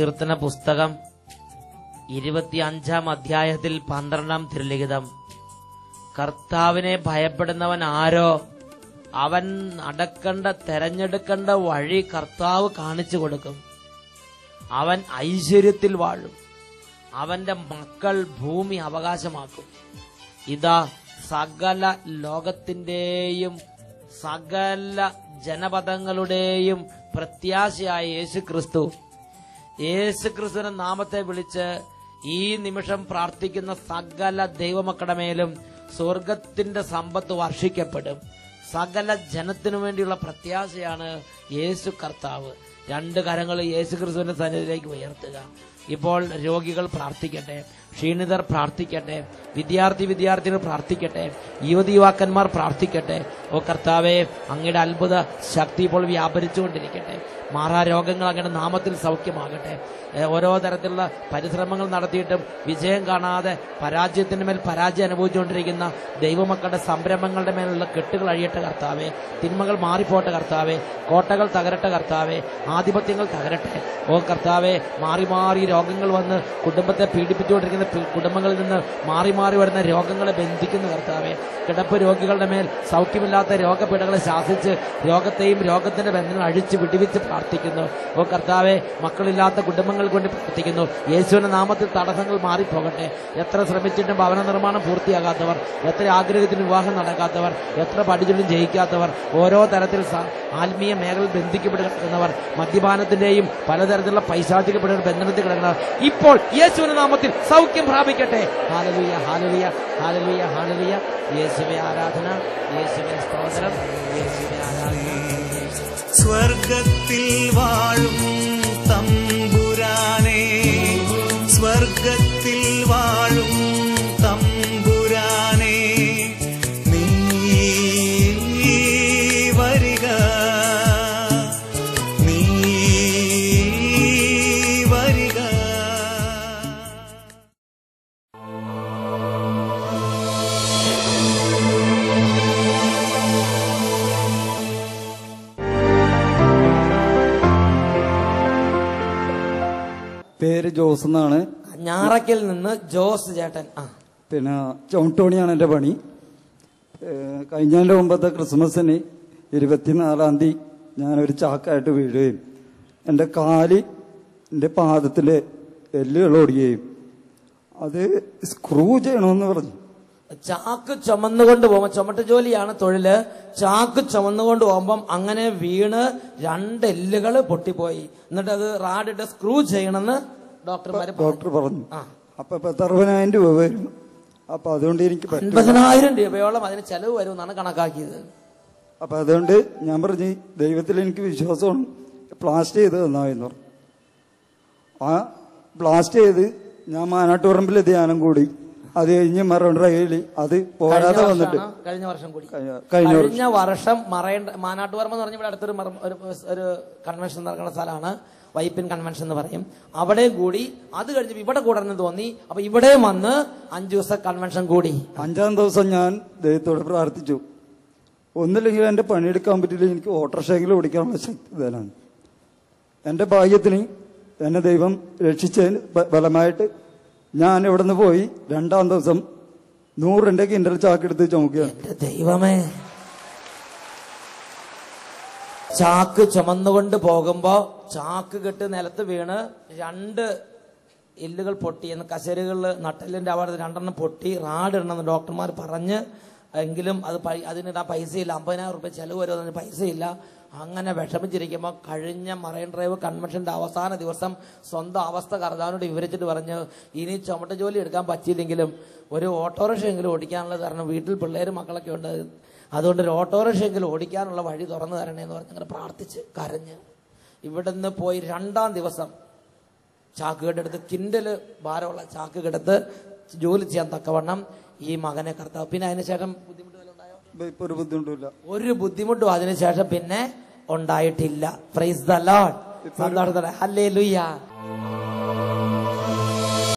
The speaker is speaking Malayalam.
സങ്കീർത്തന പുസ്തകം 25-ാം അധ്യായത്തിൽ 12-ാം തിരുലിഖിതം. കർത്താവിനെ ഭയപ്പെടുന്നവൻ ആരോ? അവൻ നടക്കേണ്ട തെരഞ്ഞെടുക്കേണ്ട വഴി കർത്താവ് കാണിച്ചു കൊടുക്കും. അവൻ ഐശ്വര്യത്തിൽ വാഴും. അവന്റെ മക്കൾ ഭൂമി അവകാശമാക്കും. ഇതാ സകല ലോകത്തിന്റെയും സകല ജനപദങ്ങളുടെയും പ്രത്യാശയായ യേശുക്രിസ്തുവിന്റെ നാമത്തെ വിളിച്ച് ഈ നിമിഷം പ്രാർത്ഥിക്കുന്ന സകല ദൈവമക്കളുടെ മേലും സ്വർഗത്തിന്റെ സമ്പത്ത് വർഷിക്കപ്പെടും. സകല ജനത്തിനു വേണ്ടിയുള്ള പ്രത്യാശയാണ് യേശു കർത്താവ്. 2 കരങ്ങൾ യേശുക്രിസ്തുവിന്റെ സന്നിധിയിലേക്ക് ഉയർത്തുക. ഇപ്പോൾ രോഗികൾ പ്രാർത്ഥിക്കട്ടെ, ക്ഷീണിതർ പ്രാർത്ഥിക്കട്ടെ, വിദ്യാർത്ഥിനികൾ പ്രാർത്ഥിക്കട്ടെ, യുവതിയുവാക്കന്മാർ പ്രാർത്ഥിക്കട്ടെ. ഓ കർത്താവേ, അങ്ങയുടെ അത്ഭുത ശക്തി ഇപ്പോൾ വ്യാപരിച്ചുകൊണ്ടിരിക്കട്ടെ. മാറാരോഗങ്ങൾ അങ്ങയുടെ നാമത്തിൽ സൗഖ്യമാകട്ടെ. ഓരോ തരത്തിലുള്ള പരിശ്രമങ്ങൾ നടത്തിയിട്ടും വിജയം കാണാതെ പരാജയത്തിന് മേൽ പരാജയം അനുഭവിച്ചുകൊണ്ടിരിക്കുന്ന ദൈവമക്കളുടെ സംരംഭങ്ങളുടെ മേലുള്ള കെട്ടുകൾ അഴിയട്ടെ കർത്താവേ. തിന്മകൾ മാറിപ്പോട്ടെ കർത്താവേ. കോട്ടകൾ തകരട്ടെ കർത്താവേ. ആധിപത്യങ്ങൾ തകരട്ടെ. ഓ കർത്താവേ, മാറി മാറി രോഗങ്ങൾ വന്ന് കുടുംബത്തെ പീഡിപ്പിച്ചുകൊണ്ടിരിക്കുന്ന കുടുംബങ്ങളിൽ നിന്ന് മാറി മാറി വരുന്ന രോഗങ്ങളെ ബന്ധിക്കുന്ന കർത്താവേ. കിടപ്പ് രോഗികളുടെ മേൽ സൗഖ്യമില്ലാത്ത രോഗപീഠകളെ ശാസിച്ച് രോഗത്തെയും രോഗത്തിന്റെ ബന്ധങ്ങൾ അഴിച്ച് വിടുവിച്ച് പ്രാർത്ഥിക്കുന്നു. ഓ കർത്താവേ, മക്കളില്ലാത്ത കുടുംബങ്ങൾക്ക് വേണ്ടി പ്രാർത്ഥിക്കുന്നു. യേശുവിന്റെ നാമത്തിൽ തടസ്സങ്ങൾ മാറിപ്പോകട്ടെ. എത്ര ശ്രമിച്ചിട്ടും ഭവന നിർമ്മാണം പൂർത്തിയാകാത്തവർ, എത്ര ആഗ്രഹത്തിന് വിവാഹം നടക്കാത്തവർ, എത്ര പഠിച്ചിട്ടും ജയിക്കാത്തവർ, ഓരോ തരത്തിൽ ആത്മീയ മേഖലയിൽ ബന്ധിക്കപ്പെടുന്നവർ, മദ്യപാനത്തിന്റെയും പലതരത്തിലുള്ള പൈശാചിക ബന്ധനത്തിൽ കിടക്കുന്നവർ ഇപ്പോൾ യേശുവിന്റെ നാമത്തിൽ സൗഖ്യം പ്രാപിക്കട്ടെ. Hallelujah, hallelujah, hallelujah, hallelujah. യേശുവേ ആരാധന, യേശുവേ സ്തോത്രം, യേശുവേ ആരാധന. സ്വർഗത്തിൽ വാഴും തമ്പുരാനേ, സ്വർഗത്തിൽ വാഴും തമ്പുരാനേ, നീ വരിക, നീ വരിക. പേര് ജോസ് എന്നാണ്. ഞാറയ്ക്കൽ നിന്ന് ജോസ് ചേട്ടൻ. പിന്നെ ചവിട്ടോണിയാണ് എൻ്റെ പണി. കഴിഞ്ഞതിൻ്റെ മുമ്പത്തെ ക്രിസ്മസിന് 24-ാം തീയതി ഞാനൊരു ചാക്കായിട്ട് വീഴുകയും എൻ്റെ എൻ്റെ പാദത്തിലെ എല്ലുകൾ ഓടുകയും അത് സ്ക്രൂ ചെയ്യണമെന്ന് പറഞ്ഞു. ചാക്ക് ചുമന്നുകൊണ്ട് പോകുമ്പോ, ചുമട്ട് ജോലിയാണ് തൊഴില്, ചാക്ക് ചുമന്നുകൊണ്ട് പോകുമ്പം അങ്ങനെ വീണ് 2 എല്ലുകൾ പൊട്ടിപ്പോയി. എന്നിട്ട് അത് റാഡിട്ട് സ്ക്രൂ ചെയ്യണമെന്ന് ഡോക്ടർ പറഞ്ഞു. അപ്പൊ 60,000 രൂപ വരും. അപ്പൊ അതുകൊണ്ട് എനിക്ക് 50,000 രൂപയോളം അതിന് ചെലവ് വരും എന്നാണ് കണക്കാക്കിയത്. അപ്പൊ അതുകൊണ്ട് ഞാൻ പറഞ്ഞു, ദൈവത്തിൽ എനിക്ക് വിശ്വാസമാണ്, പ്ലാസ്റ്റ് ചെയ്ത് തന്നായെന്ന് പറഞ്ഞു. ആ പ്ലാസ്റ്റ് ചെയ്ത് ഞാൻ മാനാട്ടുപറമ്പിൽ ധ്യാനം കൂടി. അത് കഴിഞ്ഞ് മറൈൻഡ്രൈവിൽ അത് പോരാതെ വന്നിട്ട് കഴിഞ്ഞ വർഷം മാനാട്ടുപറമ്പ് എന്ന് പറഞ്ഞ ഇവിടെ അടുത്തൊരു ഒരു കൺവെൻഷൻ നടക്കുന്ന സ്ഥലമാണ്, വൈപ്പിൻ കൺവെൻഷൻ എന്ന് പറയും. അവിടെ കൂടി. അത് കഴിഞ്ഞ് ഇവിടെ കൂടണമെന്ന് തോന്നി. അപ്പൊ ഇവിടെ വന്ന് 5 ദിവസം കൺവെൻഷൻ കൂടി. 5-ാം ദിവസം ഞാൻ ദൈവത്തോട് പ്രാർത്ഥിച്ചു, ഒന്നില്ലെങ്കിൽ എന്റെ പണിയെടുക്കാൻ പറ്റില്ല, എനിക്ക് ഓട്ടോറിക്ഷയെങ്കിലും ഓടിക്കാനുള്ള ശക്തി തരാണ്. എന്റെ ഭാഗ്യത്തിന് എന്നെ ദൈവം രക്ഷിച്ചതിന് ഫലമായിട്ട് ഞാൻ ഇവിടെ നിന്ന് പോയി 2-ാം ദിവസം 100 കിൻഡൽ ചാക്കെടുത്ത് ചുമക്കുകയാണ്. ദൈവമേ, ചാക്ക് ചുമന്നുകൊണ്ട് പോകുമ്പോ ചാക്ക് കെട്ട് നിലത്ത് വീണ് 2 എല്ലുകൾ പൊട്ടി. എന്ന് കശേരുകളിൽ നട്ടലിന്റെ അവിടെ 2 പൊട്ടി. റാഡിടണമെന്ന് ഡോക്ടർമാർ പറഞ്ഞ്, എങ്കിലും അതിനിടാൻ പൈസയില്ല. 50,000 രൂപ ചെലവ് വരുമെന്ന് പൈസയില്ല. അങ്ങനെ വിഷമിച്ചിരിക്കുമ്പോൾ കഴിഞ്ഞ മറൈൻ ഡ്രൈവ് കൺവെൻഷന്റെ അവസാന ദിവസം സ്വന്തം അവസ്ഥ കർത്താവിനോട് വിവരിച്ചിട്ട് പറഞ്ഞു, ഇനി ചുമട്ട് ജോലി എടുക്കാൻ പറ്റിയില്ലെങ്കിലും ഒരു ഓട്ടോറിക്ഷയെങ്കിലും ഓടിക്കാനുള്ളത്, കാരണം വീട്ടിൽ പിള്ളേരും മക്കളൊക്കെ ഉണ്ട്, അതുകൊണ്ട് ഒരു ഓട്ടോറിക്ഷയെങ്കിലും ഓടിക്കാനുള്ള വഴി തുറന്നു തരണേന്ന് പറഞ്ഞ് അങ്ങനെ പ്രാർത്ഥിച്ച് കരഞ്ഞ് ഇവിടുന്ന് പോയി 2-ാം ദിവസം ചാക്ക് കെട്ടെടുത്ത്, കിൻഡല് ഭാരമുള്ള ചാക്ക് കെടുത്ത് ജോലി ചെയ്യാൻ തക്കവണ്ണം ഈ മകനെ കർത്താവ്. പിന്നെ അതിനുശേഷം ഒരു ബുദ്ധിമുട്ടും അതിനുശേഷം പിന്നെ ഉണ്ടായിട്ടില്ല. Praise the Lord. ഹല്ലേലൂയ.